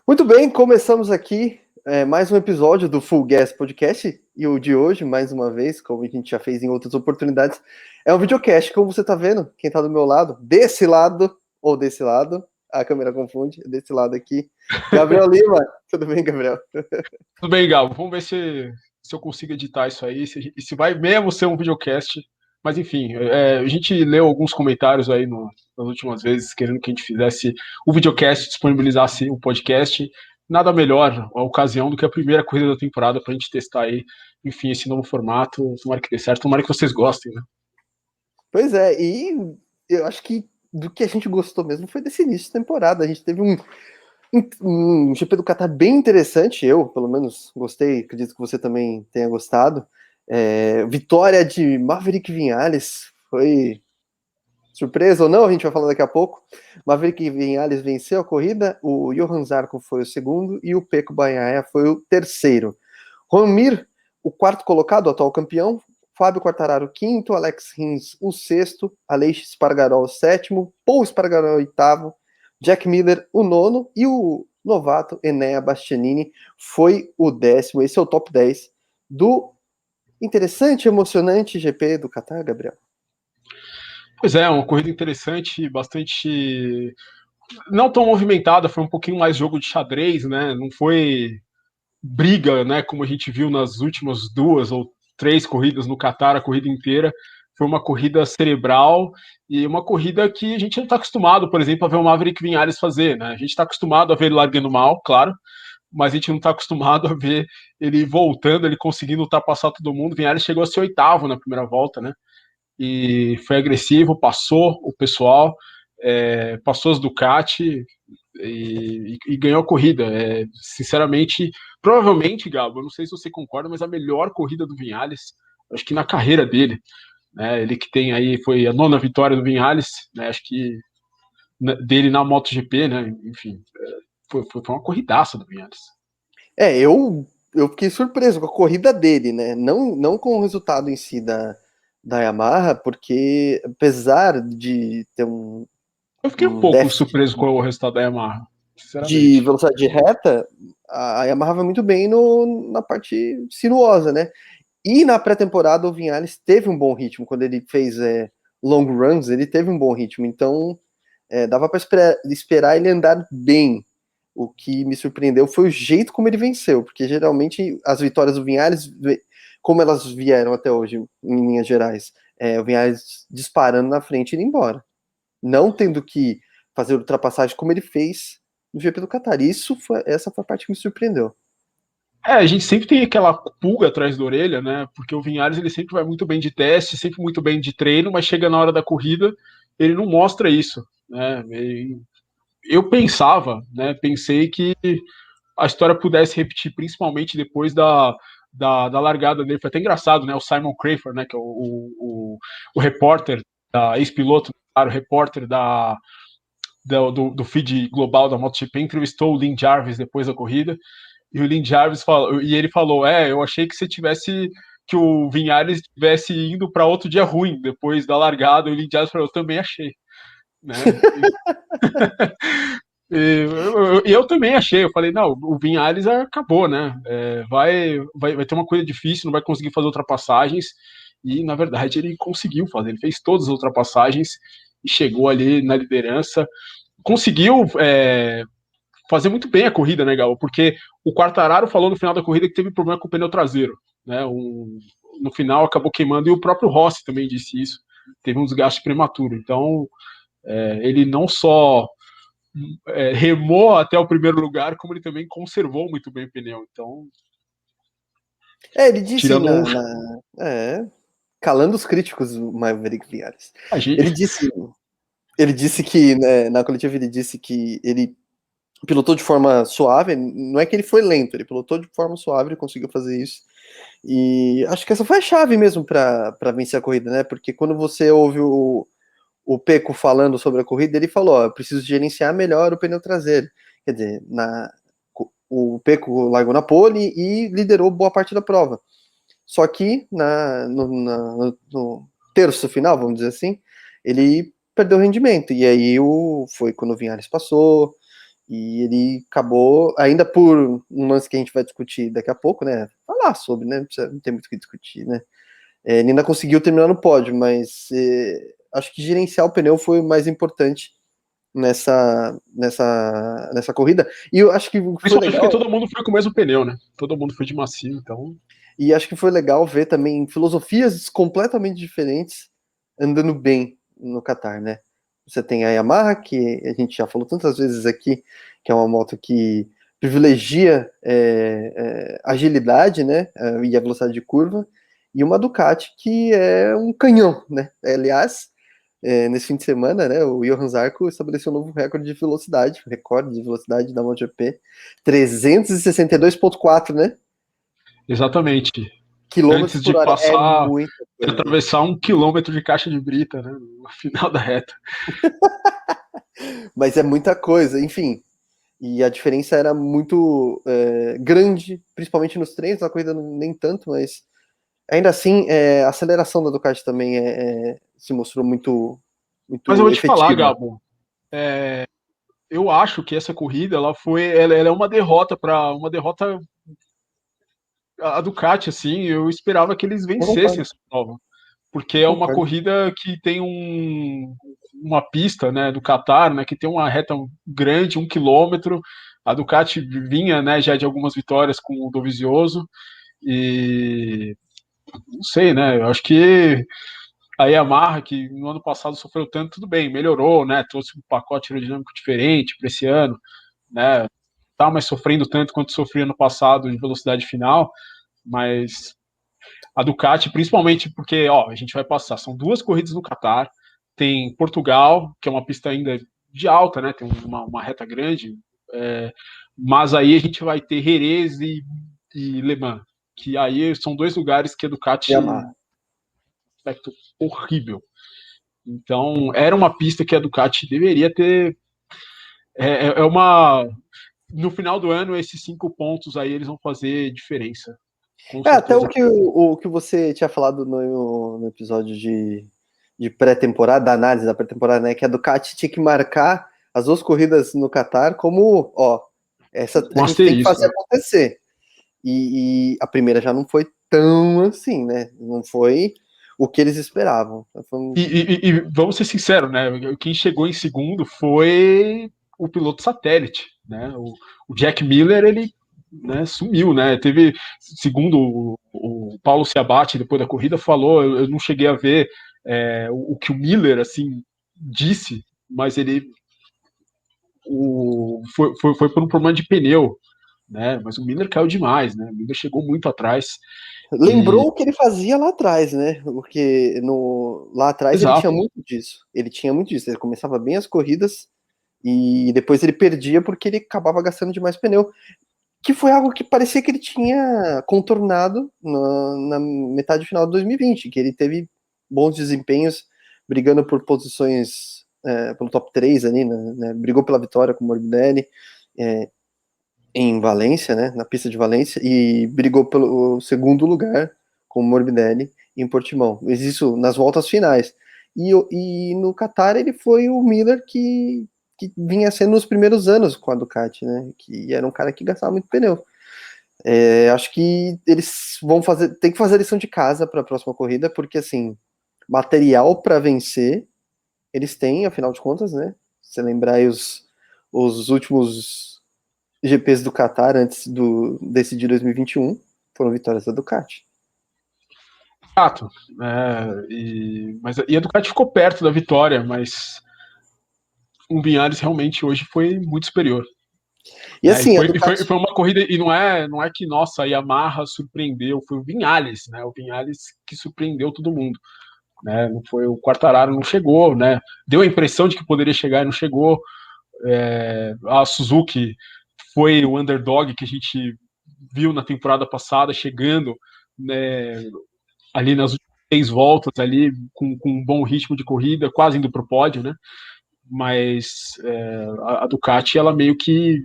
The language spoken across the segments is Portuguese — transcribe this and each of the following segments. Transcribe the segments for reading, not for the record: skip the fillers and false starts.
Muito bem, começamos aqui mais um episódio do Full Gas Podcast. E o de hoje, mais uma vez, como a gente já fez em outras oportunidades, é um videocast. Como você está vendo, quem está do meu lado, desse lado ou desse lado, a câmera confunde, desse lado aqui, Gabriel Lima. Tudo bem, Gabriel? Tudo bem, Gabo. Vamos ver se eu consigo editar isso aí, se vai mesmo ser um videocast. Mas enfim, a gente leu alguns comentários aí nas últimas vezes, querendo que a gente fizesse o videocast, disponibilizasse o podcast. Nada melhor a ocasião do que a primeira corrida da temporada para a gente testar aí, enfim, esse novo formato. Tomara que dê certo, tomara que vocês gostem, né? Pois é, e eu acho que do que a gente gostou mesmo foi desse início de temporada. A gente teve um GP do Qatar bem interessante, eu, pelo menos, gostei, acredito que você também tenha gostado. Vitória de Maverick Viñales, foi surpresa ou não, a gente vai falar daqui a pouco. Maverick Viñales venceu a corrida, o Johan Zarco foi o segundo e o Pecco Bagnaia foi o terceiro. Juan Mir, o quarto colocado, o atual campeão, Fábio Quartararo, quinto, Alex Rins, o sexto, Aleix Espargaró, o sétimo, Paul Espargaró, o oitavo, Jack Miller, o nono, e o novato Enea Bastianini foi o décimo. Esse é o top 10 do interessante, emocionante GP do Qatar, Gabriel. Pois é, uma corrida interessante, bastante. Não tão movimentada, foi um pouquinho mais jogo de xadrez, né? Não foi briga, né, como a gente viu nas últimas 2 ou 3 corridas no Qatar, a corrida inteira. Foi uma corrida cerebral e uma corrida que a gente não está acostumado, por exemplo, a ver o Maverick Viñales fazer. Né? A gente está acostumado a ver ele largando mal, claro, mas a gente não está acostumado a ver ele voltando, ele conseguindo ultrapassar todo mundo. Viñales chegou a ser oitavo na primeira volta, né? E foi agressivo, passou o pessoal, passou as Ducati, e ganhou a corrida. Sinceramente, provavelmente, Gabo, eu não sei se você concorda, mas a melhor corrida do Viñales, acho que na carreira dele, né? Ele que tem aí, foi a nona vitória do Viñales, né? Acho que dele na MotoGP, né? Enfim, foi uma corridaça do Viñales. Eu fiquei surpreso com a corrida dele, né? Não com o resultado em si da Yamaha, porque apesar de ter Eu fiquei um um pouco déficit surpreso com o resultado da Yamaha, de sinceramente. velocidade reta, a Yamaha vai muito bem na parte sinuosa, né? E na pré-temporada o Viñales teve um bom ritmo, quando ele fez long runs, ele teve um bom ritmo, então dava para esperar ele andar bem. O que me surpreendeu foi o jeito como ele venceu, porque geralmente as vitórias do Viñales, como elas vieram até hoje, em linhas gerais, o Viñales disparando na frente e indo embora. Não tendo que fazer ultrapassagem como ele fez no GP do Qatar. Essa foi a parte que me surpreendeu. A gente sempre tem aquela pulga atrás da orelha, né? Porque o Vinhares ele sempre vai muito bem de teste, sempre muito bem de treino, mas chega na hora da corrida, ele não mostra isso, né? Eu pensava, né? Pensei que a história pudesse repetir, principalmente depois da largada dele. Foi até engraçado, né? O Simon Crafer, né? Que é o repórter, ex-piloto, o repórter do feed global da MotoGP, entrevistou o Lin Jarvis depois da corrida. E o Lin Jarvis falou, e ele falou: eu achei que que o Vinhares estivesse indo para outro dia ruim depois da largada. E o Lin Jarvis falou: eu também achei, né? Eu também achei. Eu falei: não, o Vinhares acabou, né? Vai ter uma coisa difícil, não vai conseguir fazer ultrapassagens. E na verdade ele conseguiu fazer, ele fez todas as ultrapassagens e chegou ali na liderança. Conseguiu fazer muito bem a corrida, né, Gal? Porque o Quartararo falou no final da corrida que teve problema com o pneu traseiro, né? No final acabou queimando, e o próprio Rossi também disse isso. Teve um desgaste prematuro. Então, ele não só remou até o primeiro lugar, como ele também conservou muito bem o pneu. Então, Ele disse tirando um. calando os críticos, o Maverick Viñales. A Ele gente, disse, ele disse que, né, na coletiva, ele disse que ele pilotou de forma suave, não é que ele foi lento, ele pilotou de forma suave, ele conseguiu fazer isso. E acho que essa foi a chave mesmo para vencer a corrida, né? Porque quando você ouve o Pecco falando sobre a corrida, ele falou: ó, eu preciso gerenciar melhor o pneu traseiro. Quer dizer, o Pecco largou na pole e liderou boa parte da prova. Só que no terço final, vamos dizer assim, ele perdeu o rendimento. E aí foi quando o Vinhares passou. E ele acabou, ainda por um lance que a gente vai discutir daqui a pouco, né? Falar sobre, né? Não tem muito o que discutir, né? Ele ainda conseguiu terminar no pódio, mas acho que gerenciar o pneu foi o mais importante nessa corrida. E eu acho que foi Principalmente porque legal. todo mundo foi com o mesmo pneu, né? Todo mundo foi de macio, então. E acho que foi legal ver também filosofias completamente diferentes andando bem no Qatar, né? Você tem a Yamaha, que a gente já falou tantas vezes aqui, que é uma moto que privilegia agilidade, né? E a velocidade de curva, e uma Ducati que é um canhão, né? Aliás, nesse fim de semana, né? O Johan Zarco estabeleceu um novo recorde de velocidade, recorde de velocidade da MotoGP, 362,4, né? Exatamente. Quilômetros Antes de por hora é passar, muita de coisa. atravessar 1 quilômetro de caixa de brita, né? No final da reta. Mas é muita coisa, enfim. E a diferença era muito grande, principalmente nos treinos, na corrida nem tanto, mas ainda assim a aceleração da Ducati também se mostrou muito, Mas eu muito vou te falar, efetiva. Gabo, eu acho que essa corrida ela é uma derrota a Ducati, assim. Eu esperava que eles Eu vencessem concordo, essa prova, porque eu é uma concordo. corrida que tem uma pista, né, do Qatar, né, que tem uma reta grande, 1 quilômetro. A Ducati vinha, né, já de algumas vitórias com o Dovizioso e não sei, né, eu acho que a Yamaha, que no ano passado sofreu tanto, tudo bem, melhorou, né, trouxe um pacote aerodinâmico diferente para esse ano, né, tá mais sofrendo tanto quanto sofria no passado de velocidade final, mas a Ducati, principalmente porque, ó, a gente vai passar, são 2 corridas no Qatar, tem Portugal, que é uma pista ainda de alta, né, tem uma reta grande, mas aí a gente vai ter Jerez e Le Mans, que aí são 2 lugares que a Ducati Yamaha. aspecto horrível. Então, era uma pista que a Ducati deveria ter. É uma. No final do ano, esses 5 pontos aí eles vão fazer diferença. Com Até certeza. o que você tinha falado no episódio de pré-temporada, da análise da pré-temporada, né? Que a Ducati tinha que marcar as 2 corridas no Qatar como, ó, essa a Um gente tem que asterisco. fazer acontecer. E a primeira já não foi tão assim, né? Não foi o que eles esperavam. E vamos ser sinceros, né? Quem chegou em segundo foi o piloto satélite, né? O Jack Miller, ele, né, sumiu, né? Teve, segundo o Paulo Ciabatti, depois da corrida, falou, eu não cheguei a ver o que o Miller, assim, disse, mas ele foi por um problema de pneu, né? Mas o Miller caiu demais, né? O Miller chegou muito atrás. E Lembrou o que ele fazia lá atrás, né? Porque lá atrás ele tinha exato. muito disso. Ele tinha muito disso. Ele começava bem as corridas e depois ele perdia porque ele acabava gastando demais pneu. Que foi algo que parecia que ele tinha contornado na metade final de 2020, que ele teve bons desempenhos, brigando por posições pelo top 3 ali, né? Brigou pela vitória com o Morbidelli em Valência, né? Na pista de Valência, e brigou pelo segundo lugar com o Morbidelli em Portimão. Mas isso nas voltas finais. E no Qatar ele foi o Miller que vinha sendo nos primeiros anos com a Ducati, né? Que era um cara que gastava muito pneu. Acho que eles vão fazer, tem que fazer a lição de casa para a próxima corrida, porque assim, material para vencer eles têm, afinal de contas, né? Se você lembrar aí os últimos GPs do Qatar antes desse de 2021 foram vitórias da Ducati. Exato. E a Ducati ficou perto da vitória, mas o Vinhares realmente hoje foi muito superior. E Né? E assim, a foi, e foi, Ducati. foi uma corrida, e não é que, nossa, a Yamaha surpreendeu, foi o Vinhales, né? O Vinhales que surpreendeu todo mundo. Né? Não foi o Quartararo, não chegou, né? Deu a impressão de que poderia chegar e não chegou. A Suzuki foi o underdog que a gente viu na temporada passada, chegando, né, ali nas últimas 6 voltas, ali, com um bom ritmo de corrida, quase indo para o pódio, né? Mas a Ducati, ela meio que,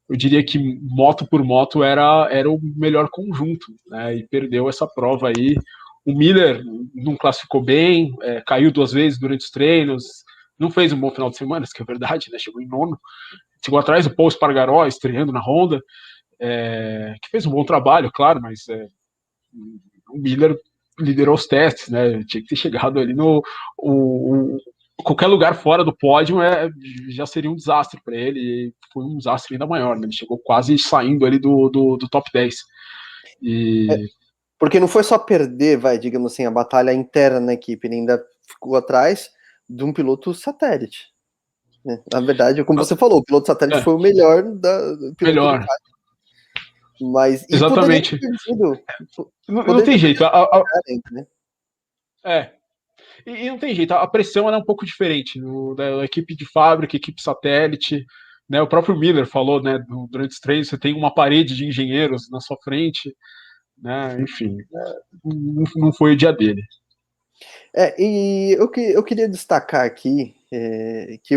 eu diria que moto por moto era o melhor conjunto, né? E perdeu essa prova aí. O Miller não classificou bem, caiu 2 vezes durante os treinos, não fez um bom final de semana, isso que é verdade, né? Chegou em nono. chegou atrás do Paul Espargaró, estreando na Honda, que fez um bom trabalho, claro, mas o Miller liderou os testes, né? Tinha que ter chegado ali no. Qualquer lugar fora do pódio já seria um desastre para ele, e foi um desastre ainda maior, né? Ele chegou quase saindo ali do top 10. E... Porque não foi só perder, digamos assim, a batalha interna na equipe, ele ainda ficou atrás de um piloto satélite. Né? Na verdade, como você falou, o piloto satélite foi o melhor do piloto melhor. Ducati. Mas, e exatamente. Não tem jeito. Né? E não tem jeito. A pressão é um pouco diferente da equipe de fábrica, equipe satélite. Né, o próprio Miller falou, né, durante os treinos, você tem uma parede de engenheiros na sua frente, né, enfim, não foi o dia dele. E eu queria destacar aqui que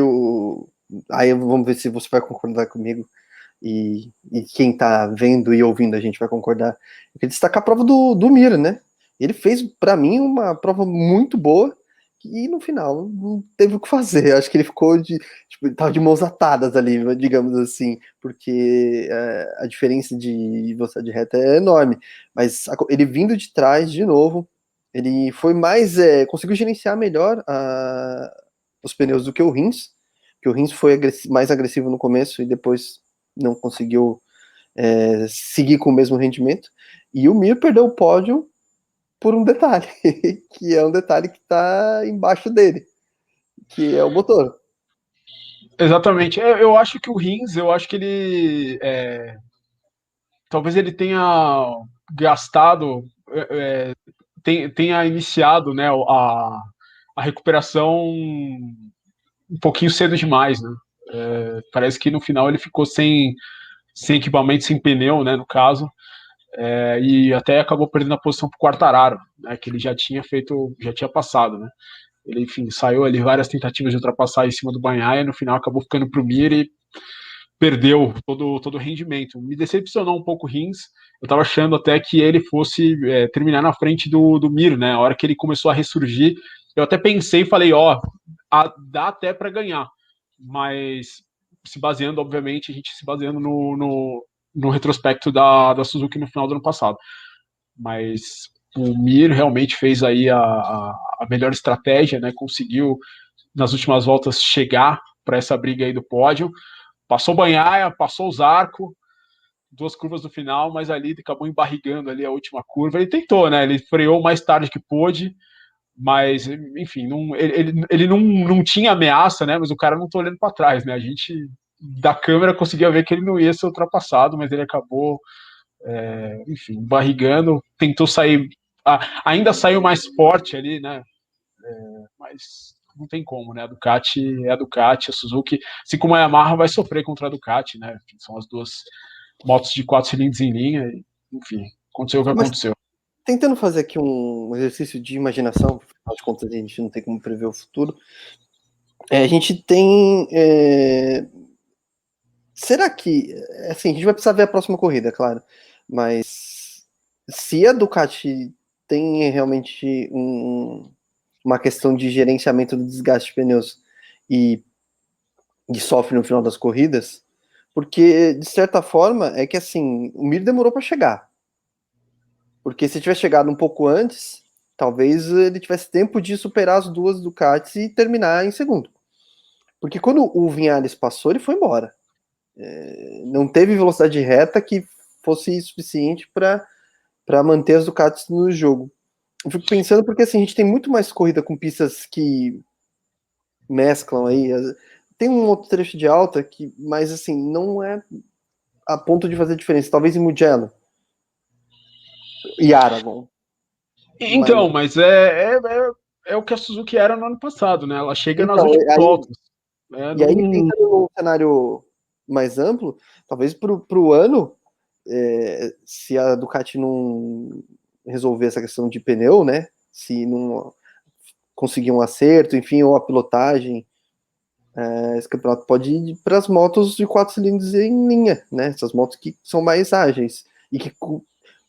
aí vamos ver se você vai concordar comigo e quem tá vendo e ouvindo a gente vai concordar. Eu queria destacar a prova do Mir, né? Ele fez, para mim, uma prova muito boa e no final não teve o que fazer. Acho que ele ficou ele tava de mãos atadas ali, digamos assim, porque a diferença de velocidade de reta é enorme. Mas ele vindo de trás de novo, ele foi mais, conseguiu gerenciar melhor os pneus do que o Rins, que o Rins foi mais agressivo no começo e depois não conseguiu seguir com o mesmo rendimento. E o Mir perdeu o pódio por um detalhe, que é um detalhe que está embaixo dele, que é o motor. Exatamente. Eu acho que o Rins, eu acho que ele talvez ele tenha gastado, tenha iniciado, né, a recuperação um pouquinho cedo demais, né? Parece que no final ele ficou sem equipamento, sem pneu, né, no caso, e até acabou perdendo a posição para o Quartararo, né, que ele já tinha passado, né? Ele, enfim, saiu ali várias tentativas de ultrapassar em cima do Bagnaia, no final acabou ficando para o Mir e perdeu todo o rendimento. Me decepcionou um pouco o Rins. Eu estava achando até que ele fosse terminar na frente do Mir, né? A hora que ele começou a ressurgir, eu até pensei e falei, dá até para ganhar. Mas se baseando, obviamente, a gente se baseando no retrospecto da Suzuki no final do ano passado. Mas o Mir realmente fez aí a melhor estratégia, né? Conseguiu, nas últimas voltas, chegar para essa briga aí do pódio. Passou Banhaia, passou o Zarco, 2 curvas no final, mas ali acabou embarrigando ali a última curva. Ele tentou, né? Ele freou mais tarde que pôde, mas, enfim, ele não tinha ameaça, né? Mas o cara não tá olhando para trás, né? A gente da câmera conseguia ver que ele não ia ser ultrapassado, mas ele acabou, enfim, barrigando, tentou sair, ainda saiu mais forte ali, né? Mas não tem como, né? A Ducati é a Ducati, a Suzuki, assim como a Yamaha vai sofrer contra a Ducati, né? Enfim, são as duas motos de 4 cilindros em linha, e, enfim, aconteceu o que aconteceu. Tentando fazer aqui um exercício de imaginação, afinal de contas a gente não tem como prever o futuro. A gente tem. Será que. Assim, a gente vai precisar ver a próxima corrida, claro. Mas se a Ducati tem realmente uma questão de gerenciamento do desgaste de pneus e sofre no final das corridas, porque de certa forma é que assim, o Mir demorou para chegar. Porque se tivesse chegado um pouco antes, talvez ele tivesse tempo de superar as duas Ducatis e terminar em segundo. Porque quando o Vinhales passou, ele foi embora. Não teve velocidade reta que fosse suficiente para manter as Ducatis no jogo. Eu fico pensando porque assim, a gente tem muito mais corrida com pistas que mesclam aí. Tem um outro trecho de alta que, mas assim, não é a ponto de fazer diferença. Talvez em Mugello e Aragon. Então, mas é o que a Suzuki era no ano passado, né? Ela chega nas Então, últimas voltas. e aí, pensando num cenário mais amplo, talvez para o ano, se a Ducati não resolver essa questão de pneu, né? Se não conseguir um acerto, enfim, ou a pilotagem, esse campeonato pode ir para as motos de 4 cilindros em linha, né? Essas motos que são mais ágeis e que,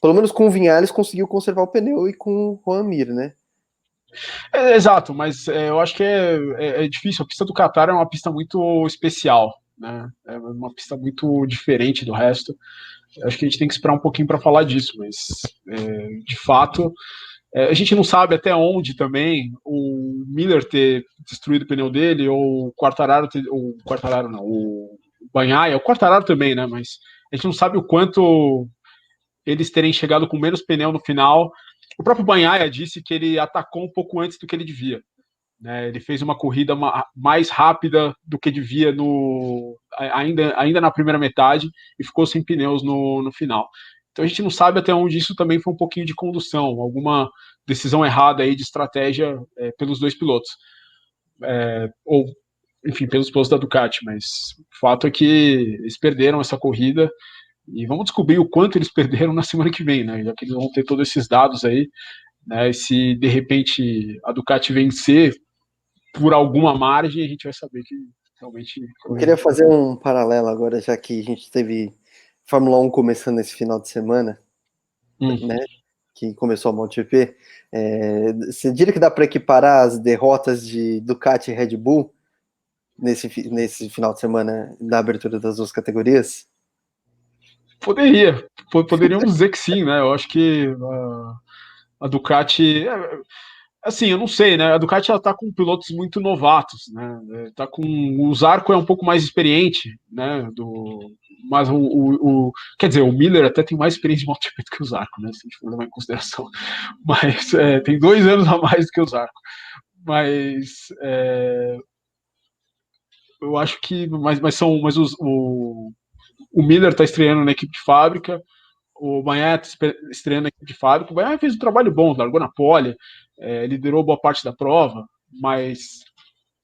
pelo menos com o Vinhales, conseguiu conservar o pneu e com o Juan Mir, né? Exato, mas eu acho que é difícil. A pista do Qatar é uma pista muito especial, né? É uma pista muito diferente do resto. Acho que a gente tem que esperar um pouquinho para falar disso, mas de fato a gente não sabe até onde também o Miller ter destruído o pneu dele, ou o Quartararo, o Quartararo não, o Bagnaia, o Quartararo também, né? Mas a gente não sabe o quanto eles terem chegado com menos pneu no final. O próprio Bagnaia disse que ele atacou um pouco antes do que ele devia. Né? Ele fez uma corrida mais rápida do que devia ainda na primeira metade e ficou sem pneus no final. Então a gente não sabe até onde isso também foi um pouquinho de condução, alguma decisão errada aí de estratégia pelos dois pilotos. Ou, enfim, pelos pilotos da Ducati, mas o fato é que eles perderam essa corrida e vamos descobrir o quanto eles perderam na semana que vem, né? Já que eles vão ter todos esses dados aí, né? E se de repente a Ducati vencer por alguma margem, a gente vai saber que realmente Eu queria fazer um paralelo agora, já que a gente teve Fórmula 1 começando esse final de semana, né? Que começou a MotoGP. Você diria que dá para equiparar as derrotas de Ducati e Red Bull nesse final de semana da abertura das duas categorias? Poderíamos dizer que sim, né? Eu acho que a Ducati, assim, eu não sei, né? A Ducati ela tá com pilotos muito novatos, né? Tá com o Zarco é um pouco mais experiente, né? Mas quer dizer, o Miller até tem mais experiência de MotoGP do que o Zarco, né? Se a gente for levar em consideração. Mas tem 2 anos a mais do que o Zarco. Mas eu acho que, mas o Miller está estreando na equipe de fábrica, o Bagnaia estreando na equipe de fábrica. O Bagnaia fez um trabalho bom, largou na pole, liderou boa parte da prova, mas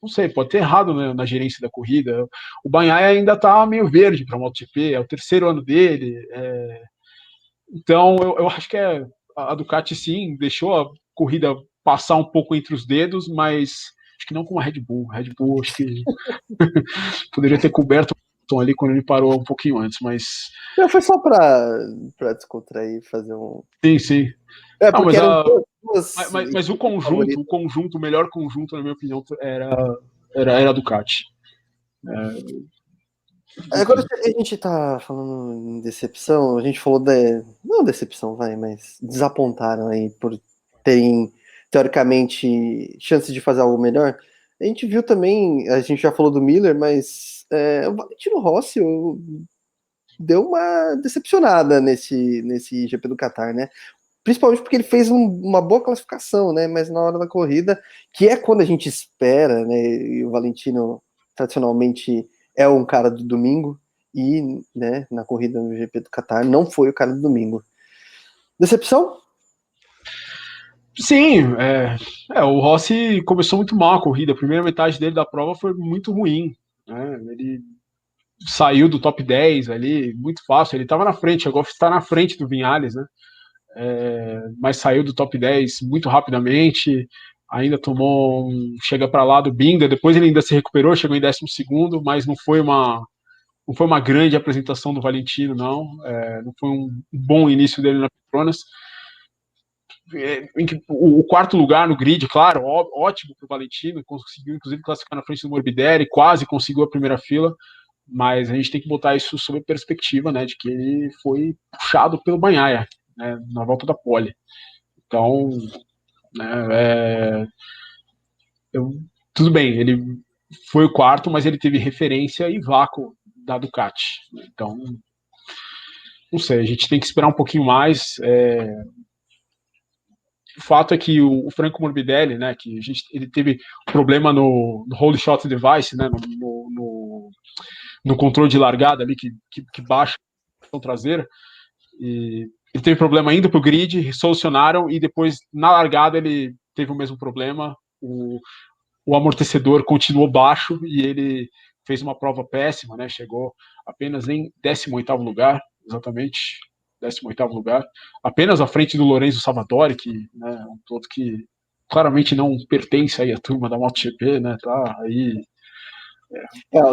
não sei, pode ter errado, né, na gerência da corrida. O Bagnaia ainda está meio verde para a MotoGP, é o terceiro ano dele. Então eu acho que a Ducati sim deixou a corrida passar um pouco entre os dedos, mas acho que não com a Red Bull. A Red Bull acho que poderia ter coberto o tom ali quando ele parou um pouquinho antes, mas. Não, foi só para descontrair, fazer um. Sim, sim. Não, Porque eram duas mas o favoritas. conjunto, o melhor conjunto, na minha opinião, era a Ducati. Agora a gente tá falando em decepção, a gente falou não decepção, mas desapontaram aí por terem, teoricamente, chances de fazer algo melhor. A gente viu também, a gente já falou do Miller, mas o Valentino Rossi deu uma decepcionada nesse GP do Qatar, né? Principalmente porque ele fez uma boa classificação, né? Mas na hora da corrida, que é quando a gente espera, né? E o Valentino tradicionalmente é um cara do domingo, e né, na corrida no GP do Qatar não foi o cara do domingo. Decepção? Sim, o Rossi começou muito mal a corrida. A primeira metade dele da prova foi muito ruim. Né? Ele saiu do top 10 ali, muito fácil. Ele estava na frente, chegou a estar na frente do Vinhales, né? Mas saiu do top 10 muito rapidamente. Ainda tomou chega para lá do Binga. Depois ele ainda se recuperou, chegou em 12º, mas não foi uma grande apresentação do Valentino, não. Não foi um bom início dele na Petronas. O quarto lugar no grid, claro, ótimo para o Valentino, conseguiu inclusive classificar na frente do Morbidelli, quase conseguiu a primeira fila, mas a gente tem que botar isso sob perspectiva, né, de que ele foi puxado pelo Bagnaia, né, na volta da pole. Então, né, tudo bem, ele foi o quarto, mas ele teve referência e vácuo da Ducati. Então, não sei, a gente tem que esperar um pouquinho mais. O fato é que o Franco Morbidelli, né, que ele teve problema no hold shot device, né, no controle de largada ali, que baixa a traseira, e ele teve problema indo para o grid, solucionaram, e depois na largada ele teve o mesmo problema, o amortecedor continuou baixo e ele fez uma prova péssima, né, chegou apenas em 18º lugar, exatamente, 18º lugar, apenas à frente do Lorenzo Salvatore, que né, é um piloto que claramente não pertence aí à turma da MotoGP, né, tá aí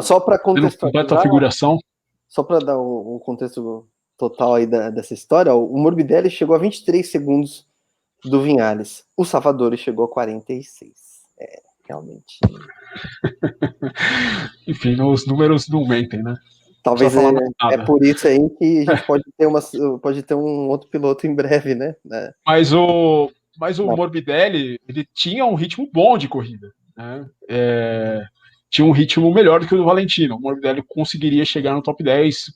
Só para completa contextualizar, figuração. só para dar o contexto total aí dessa história, o Morbidelli chegou a 23 segundos do Vinhales, o Salvador chegou a 46. realmente. Enfim, os números não mentem, né? Não precisa Talvez falar mais é nada. por isso aí que a gente pode ter um outro piloto em breve, né? Mas o Não. Morbidelli, ele tinha um ritmo bom de corrida, né? Tinha um ritmo melhor do que o do Valentino. O Morbidelli conseguiria chegar no top 10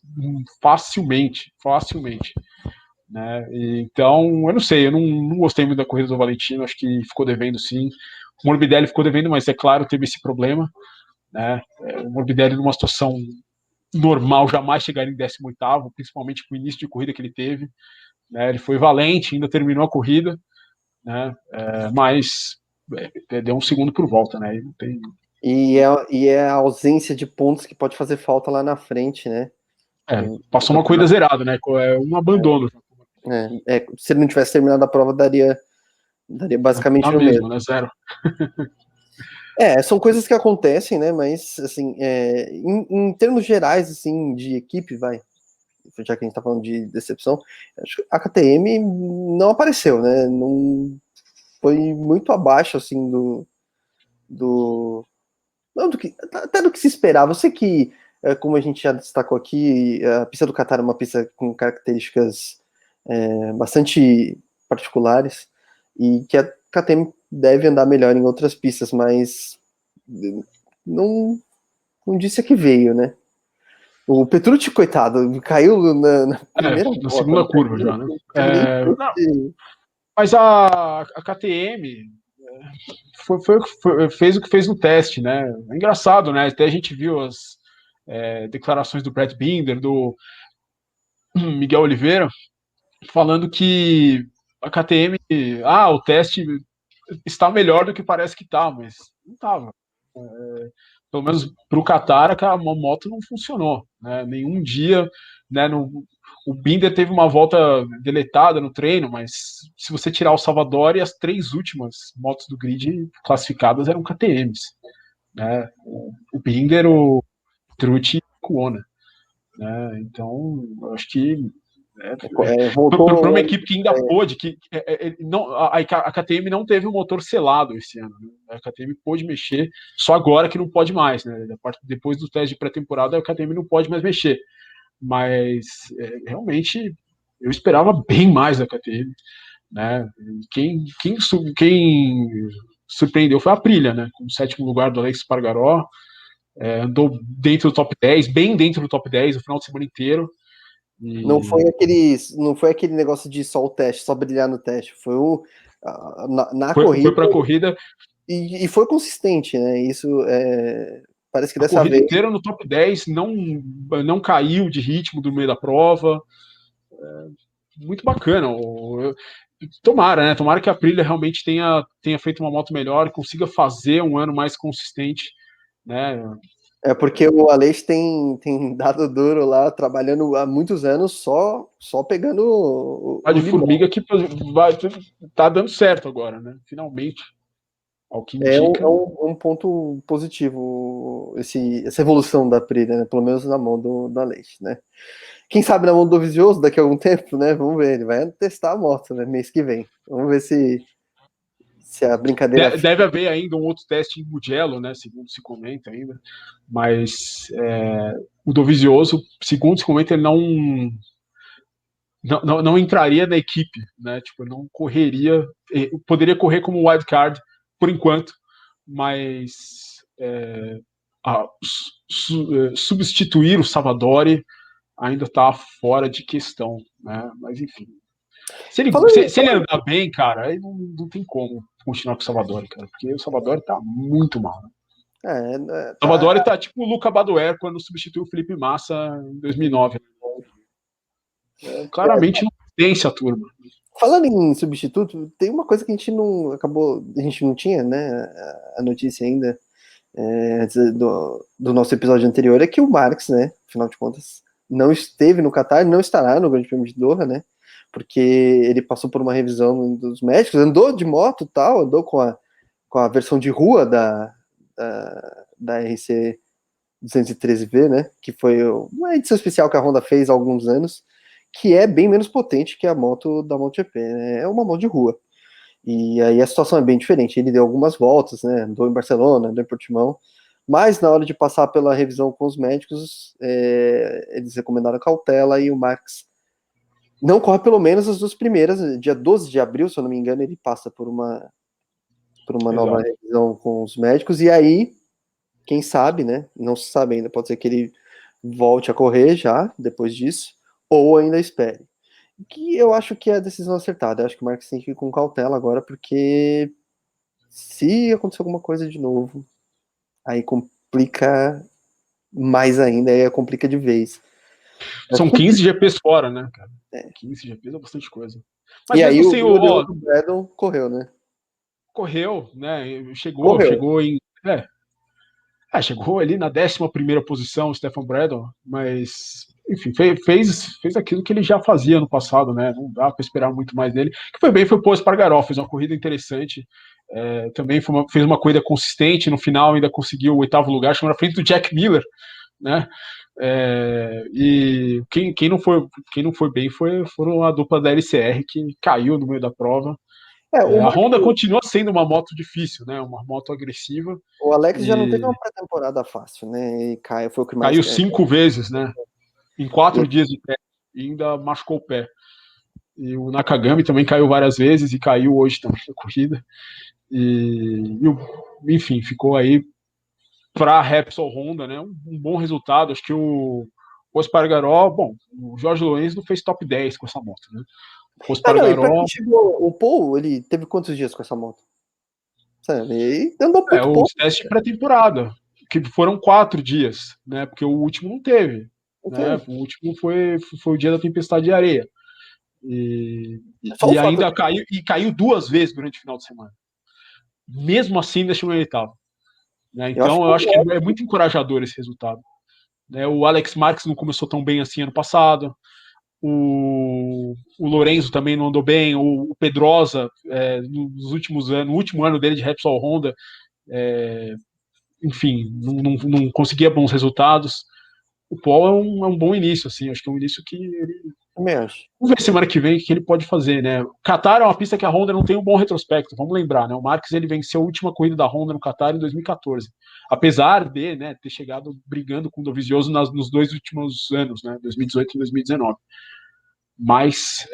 facilmente, facilmente. Né? Então, eu não sei, eu não gostei muito da corrida do Valentino, acho que ficou devendo sim. O Morbidelli ficou devendo, mas é claro, teve esse problema. Né? O Morbidelli, numa situação normal, jamais chegaria em 18º, principalmente com o início de corrida que ele teve. Né? Ele foi valente, ainda terminou a corrida, né? Mas deu um segundo por volta, né? Não tem... E é a ausência de pontos que pode fazer falta lá na frente, né? O Passou uma corrida zerada, né? Um abandono. se ele não tivesse terminado a prova, daria basicamente no mesmo. Né? Zero. São coisas que acontecem, né? Mas, assim, em termos gerais, assim, de equipe, já que a gente tá falando de decepção, acho que a KTM não apareceu, né? Não foi muito abaixo, assim, não, até do que se esperava. Eu sei que, como a gente já destacou aqui, a pista do Qatar é uma pista com características bastante particulares e que a KTM deve andar melhor em outras pistas, mas não, não disse a que veio, né? O Petrucci, coitado, caiu na primeira Na volta, segunda curva já, né? não teve nem chance. Mas a KTM fez o que fez no teste, né? É engraçado, né? Até a gente viu as declarações do Brad Binder, do Miguel Oliveira, falando que a KTM, o teste está melhor do que parece que está, mas não estava. Pelo menos para o Qatar, a moto não funcionou. Né? Nenhum dia, né, o Binder teve uma volta deletada no treino, mas se você tirar o Salvador, as 3 últimas motos do grid classificadas eram KTMs. Né? O Binder, o Trucci e o Kuona. Né? Então, eu acho que para uma Voltou. equipe que ainda pôde, não, a KTM não teve um motor selado esse ano. Né? A KTM pôde mexer, só agora que não pode mais. Né? Depois do teste de pré-temporada, a KTM não pode mais mexer. Mas realmente eu esperava bem mais da KTM. Né? Quem surpreendeu foi a Aprilia, né? Com o 7º lugar do Alex Espargaró. Andou dentro do top 10, bem dentro do top 10 o final de semana inteiro. Não foi aquele negócio de só o teste, só brilhar no teste. Foi na Foi corrida para a corrida. e foi consistente, né? Isso parece que A dessa corrida vez. inteira no top 10, não caiu de ritmo do meio da prova. Muito bacana. Tomara, né? Tomara que a Aprilia realmente tenha feito uma moto melhor, consiga fazer um ano mais consistente. Né? É porque o Aleix tem dado duro lá, trabalhando há muitos anos, só pegando A o de limão. formiga que tá dando certo agora, né? Finalmente. Ao que É um, indica. é um, um ponto positivo essa evolução da Aprilia, né? Pelo menos na mão do Aleix, né? Quem sabe na mão do Vizioso daqui a algum tempo, né? Vamos ver, ele vai testar a moto, né? Mês que vem. Vamos ver se a brincadeira. Deve haver ainda um outro teste em Mugello, né? Segundo se comenta ainda. Mas o Dovizioso, segundo se comenta, ele não entraria na equipe, né? Tipo, não correria, poderia correr como wildcard por enquanto, mas substituir o Savadori ainda está fora de questão, né? Mas enfim, se ele, Falando, se ele andar bem, cara, aí não tem como continuar com o Savadori, cara, porque o Savadori tá muito mal. Né? O tá. Savadori tá tipo o Luca Badoer quando substituiu o Felipe Massa em 2009. Claramente não vence a turma. Falando em substituto, tem uma coisa que a gente não tinha, né? A notícia ainda antes do nosso episódio anterior é que o Marx, né? Afinal de contas, não esteve no Qatar, não estará no Grande Prêmio de Doha, né? Porque ele passou por uma revisão dos médicos, andou de moto e tal, andou com a versão de rua da RC 213V, né? Que foi uma edição especial que a Honda fez há alguns anos, que é bem menos potente que a moto da MotoGP, né? É uma moto de rua. E aí a situação é bem diferente. Ele deu algumas voltas, né? Andou em Barcelona, andou em Portimão, mas na hora de passar pela revisão com os médicos, eles recomendaram cautela e o Marques não corre pelo menos as duas primeiras. Dia 12 de abril, se eu não me engano, ele passa por uma nova Exato. revisão com os médicos, e aí, quem sabe, né? Não se sabe ainda, pode ser que ele volte a correr já, depois disso, ou ainda espere. Que eu acho que é a decisão acertada. Eu acho que o Marques tem que ir com cautela agora, porque se acontecer alguma coisa de novo, aí complica mais ainda, aí complica de vez. São 15 GPs fora, né, cara? 15 GPs é bastante coisa. Mas E aí mesmo o sem o Leandro Bradon correu, né? correu, né? Chegou, Correu. chegou em. Chegou ali na 11ª posição, o Stefan Bradon, mas enfim, fez aquilo que ele já fazia no passado, né? Não dá para esperar muito mais dele. Que foi bem, foi pôs Espargaró, fez uma corrida interessante. Também fez uma corrida consistente, no final ainda conseguiu o 8º lugar, chegou na frente do Jack Miller, né? E quem não foi bem foram a dupla da LCR, que caiu no meio da prova. O A Marques, Honda continua sendo uma moto difícil, né? Uma moto agressiva. o Alex já não teve E uma pré-temporada fácil, né? E Caio foi o que mais. caiu 5 vezes, né? Em 4 dias de pé. E ainda machucou o pé. E o Nakagami também caiu várias vezes e caiu hoje também na corrida. Enfim, ficou aí para a Repsol Honda, né? Um bom resultado. Acho que o Espargaró, bom, o Jorge Lorenzo não fez top 10 com essa moto, né? O Não, e pra quem Espargaró. chegou, o Paul, ele teve quantos dias com essa moto? Sabe? E andou muito Os pouco. testes pré-temporada, que foram 4 dias, né? Porque o último não teve. Não Né? teve. O último foi o dia da tempestade de areia. E, Só o e fato ainda caiu 2 vezes durante o final de semana. Mesmo assim, ainda chegou em oitavo. Né? eu acho Então, que eu acho que é muito encorajador esse resultado. Né? O Alex Marques não começou tão bem assim ano passado. O Lorenzo também não andou bem. O Pedrosa, nos últimos anos, no último ano dele de Repsol Honda, enfim, não conseguia bons resultados. O Paul é um bom início, assim. Acho que é um início que também acho. vamos ver semana que vem o que ele pode fazer, né? Qatar é uma pista que a Honda não tem um bom retrospecto, vamos lembrar, né? O Marques ele venceu a última corrida da Honda no Qatar em 2014, apesar de, né, ter chegado brigando com o Dovizioso nos 2 últimos anos, né? 2018 e 2019. Mas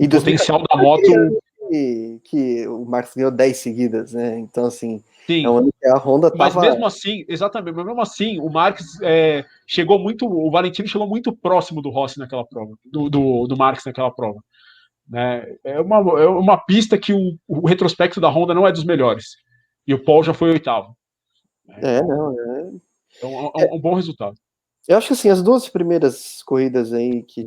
E o potencial da moto, que o Marques ganhou 10 seguidas, né? Então, assim, é um sim. ano que a Honda Mas tava. mesmo assim, exatamente, mas mesmo assim, o Marques chegou muito, o Valentino chegou muito próximo do Rossi naquela prova, do Marques naquela prova. Né? É uma pista que o retrospecto da Honda não é dos melhores. E o Paul já foi oitavo. Né? Então, Não, é um bom resultado. eu acho que assim, as duas primeiras corridas aí que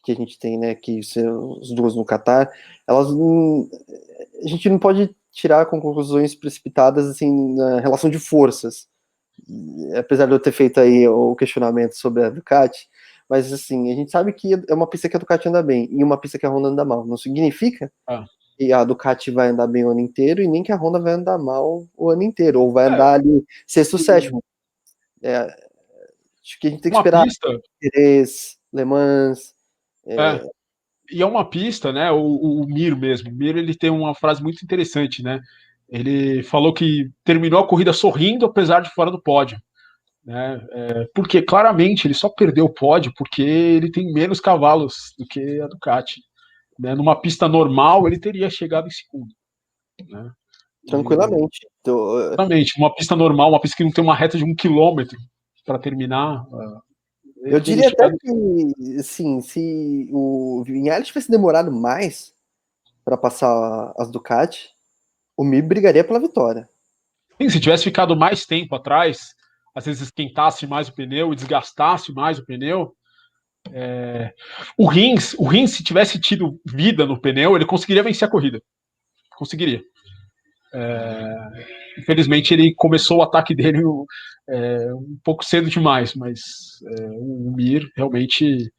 a gente tem, né, que são as duas no Catar, elas a gente não pode tirar conclusões precipitadas assim na relação de forças. Apesar de eu ter feito aí o questionamento sobre a Ducati, mas assim, a gente sabe que é uma pista que a Ducati anda bem e uma pista que a Honda anda mal. Não significa Ah. que a Ducati vai andar bem o ano inteiro e nem que a Honda vai andar mal o ano inteiro, ou vai É, andar ali sexto, sétimo. Acho que a gente tem que uma esperar pista, Jerez, Le Mans. é, e é uma pista, né? O Mir mesmo. O Mir ele tem uma frase muito interessante, né? Ele falou que terminou a corrida sorrindo, apesar de fora do pódio. Né? Porque claramente ele só perdeu o pódio porque ele tem menos cavalos do que a Ducati. Né? Numa pista normal, ele teria chegado em segundo. Né? Tranquilamente. Exatamente, uma pista normal, uma pista que não tem uma reta de 1 quilômetro para terminar, Eu ele teria diria até chegado. que, assim, se o Vinhales tivesse demorado mais para passar as Ducati, o Mi brigaria pela vitória. Sim, se tivesse ficado mais tempo atrás, às vezes esquentasse mais o pneu e desgastasse mais o pneu. O Rins, se tivesse tido vida no pneu, ele conseguiria vencer a corrida. Conseguiria. Infelizmente, ele começou o ataque dele um pouco cedo demais, mas o Mir realmente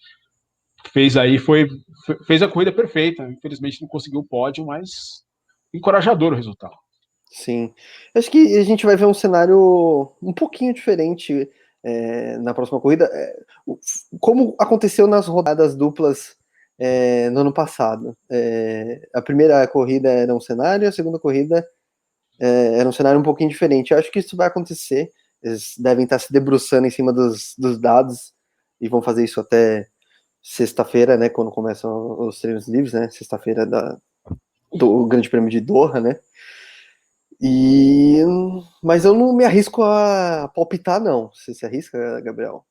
fez a corrida perfeita. Infelizmente, não conseguiu o pódio, mas encorajador o resultado. Sim. Acho que a gente vai ver um cenário um pouquinho diferente na próxima corrida. Como aconteceu nas rodadas duplas no ano passado. A primeira corrida era um cenário, a segunda corrida era um cenário um pouquinho diferente. Eu acho que isso vai acontecer. Eles devem estar se debruçando em cima dos dados e vão fazer isso até sexta-feira, né? Quando começam os treinos livres, né? Sexta-feira do Grande Prêmio de Doha, né? Mas eu não me arrisco a palpitar, não. Você se arrisca, Gabriel?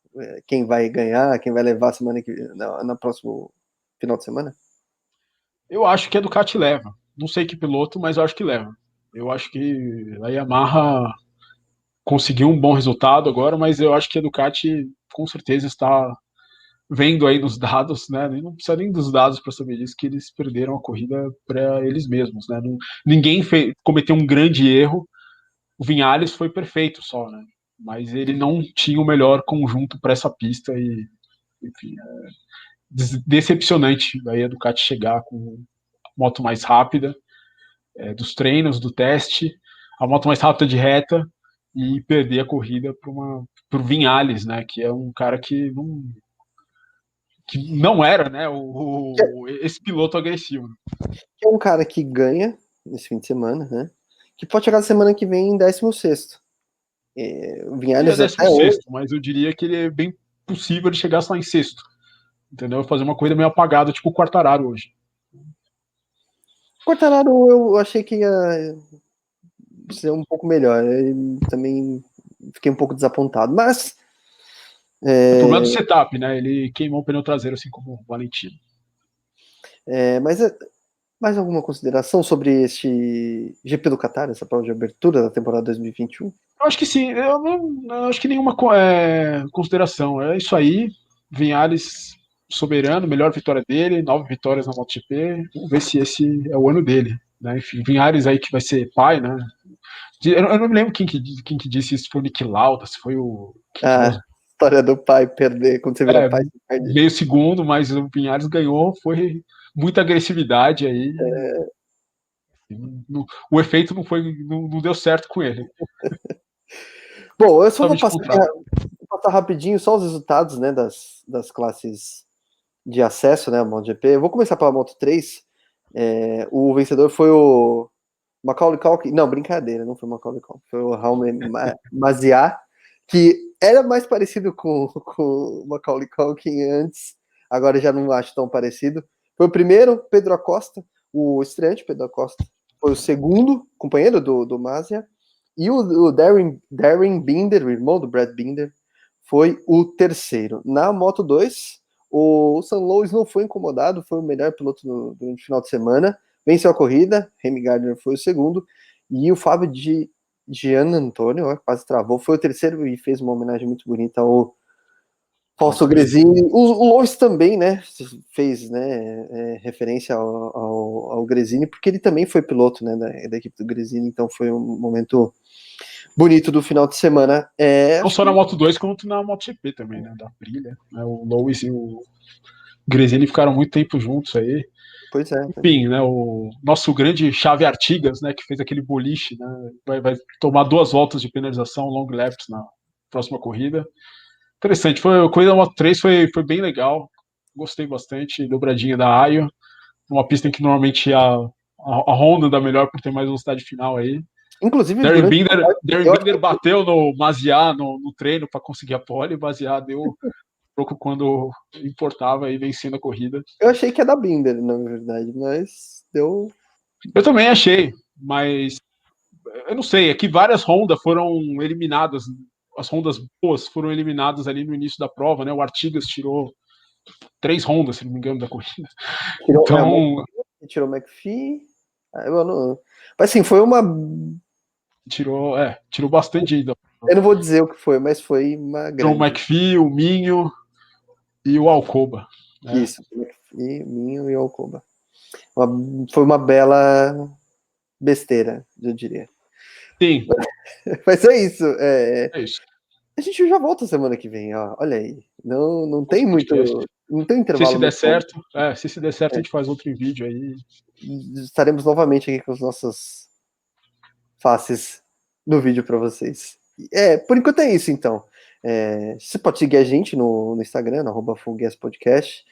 Quem vai ganhar, quem vai levar semana que na próximo final de semana? Eu acho que a Ducati leva. Não sei que piloto, mas eu acho que leva. Eu acho que a Yamaha conseguiu um bom resultado agora, mas eu acho que a Ducati com certeza está vendo aí nos dados, né? Não precisa nem dos dados para saber disso, que eles perderam a corrida para eles mesmos, né? Ninguém cometeu um grande erro. O Vinhales foi perfeito só, né? Mas ele não tinha o melhor conjunto para essa pista e, enfim, decepcionante aí a Ducati chegar com moto mais rápida dos treinos, do teste, a moto mais rápida de reta e perder a corrida para o Vinhales, né? Que é um cara que não era, né? Esse piloto agressivo. Que é um cara que ganha nesse fim de semana, né? Que pode chegar semana que vem em 16º. O Ele é Vinhales até hoje. 16º, mas eu diria que ele é bem possível de chegar só em sexto. Entendeu? Fazer uma corrida meio apagada, tipo o Quartararo hoje. Quartararo eu achei que ia ser um pouco melhor. Eu também fiquei um pouco desapontado. Mas O problema do setup, né? Ele queimou o pneu traseiro, assim como o Valentino. mas mais alguma consideração sobre este GP do Qatar, essa prova de abertura da temporada 2021? Eu acho que sim. Eu acho que nenhuma consideração. É isso aí. Vinhales soberano, melhor vitória dele, 9 vitórias na MotoGP. Vamos ver se esse é o ano dele. Né? Enfim, Vinhales aí que vai ser pai, né? Eu não me lembro quem que disse isso, se foi o Niki Lauda, se foi o. Quem falou? História do pai perder, quando você vira pai, você perde. Veio segundo, mas o Vinhales ganhou, foi muita agressividade aí. O efeito não deu certo com ele. Bom, eu só vou passar rapidinho só os resultados, né, das classes de acesso, né, a MotoGP. Eu vou começar pela Moto 3. O vencedor foi o Macaulay Culkin. Não, brincadeira, não foi o Macaulay Culkin. Foi o Jaume Maziá, que era mais parecido com o Macaulay Culkin antes. Agora já não acho tão parecido. Foi o primeiro, Pedro Acosta, o estreante Pedro Acosta. Foi o segundo companheiro do Maziá. E o Darren Binder, o irmão do Brad Binder, foi o terceiro. Na Moto 2, o Sam Lowes não foi incomodado, foi o melhor piloto durante o final de semana. Venceu a corrida, Remy Gardner foi o segundo. E o Fábio de Gian Antônio, quase travou, foi o terceiro e fez uma homenagem muito bonita ao Fausto Gresini. O Lowes também, né, fez, né, referência ao Gresini, porque ele também foi piloto, né, da equipe do Gresini, então foi um momento bonito do final de semana. Não só na Moto 2, quanto na MotoGP também, né, da Aprilia. Né, o Lewis e o Gresini ficaram muito tempo juntos aí. Pois é. Enfim, né, o nosso grande Xavi Artigas, né, que fez aquele boliche, né, vai tomar 2 voltas de penalização, long laps na próxima corrida. Interessante, a corrida da Moto 3 foi bem legal, gostei bastante, dobradinha da Ayo, uma pista em que normalmente a Honda dá melhor por ter mais velocidade final aí. Inclusive, Darren Binder bateu no Maziá no treino para conseguir a pole, o Maziá deu pouco quando importava e vencendo a corrida. Eu achei que ia dar Binder, na verdade, mas deu. Eu também achei, mas eu não sei, é que várias Honda foram eliminadas, as Hondas boas foram eliminadas ali no início da prova, né? O Artigas tirou 3 Hondas, se não me engano, da corrida. Tirou o McPhee. Mas assim, foi uma. Tirou bastante ainda. Eu não vou dizer o que foi, mas foi uma grande. Tirou o McPhee, o Minho e o Alcoba. Né? Isso, McPhee, Minho e Alcoba. Foi uma bela besteira, eu diria. Sim. Mas é isso. É isso. A gente já volta semana que vem, ó. Olha aí. Não tem muito. Não tem intervalo. Se se der certo, a gente faz outro vídeo aí. Estaremos novamente aqui com os nossos faces no vídeo para vocês. Por enquanto é isso, então. Você pode seguir a gente no Instagram, no @FullGasPodcast.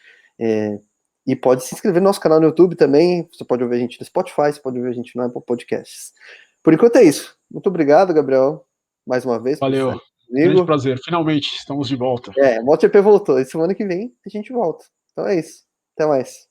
E pode se inscrever no nosso canal no YouTube também. Você pode ouvir a gente no Spotify, você pode ouvir a gente no Apple Podcasts. Por enquanto é isso. Muito obrigado, Gabriel, mais uma vez por estar Valeu. aqui Grande comigo. prazer. Finalmente estamos de volta. O MotoGP voltou. E semana que vem a gente volta. Então é isso. Até mais.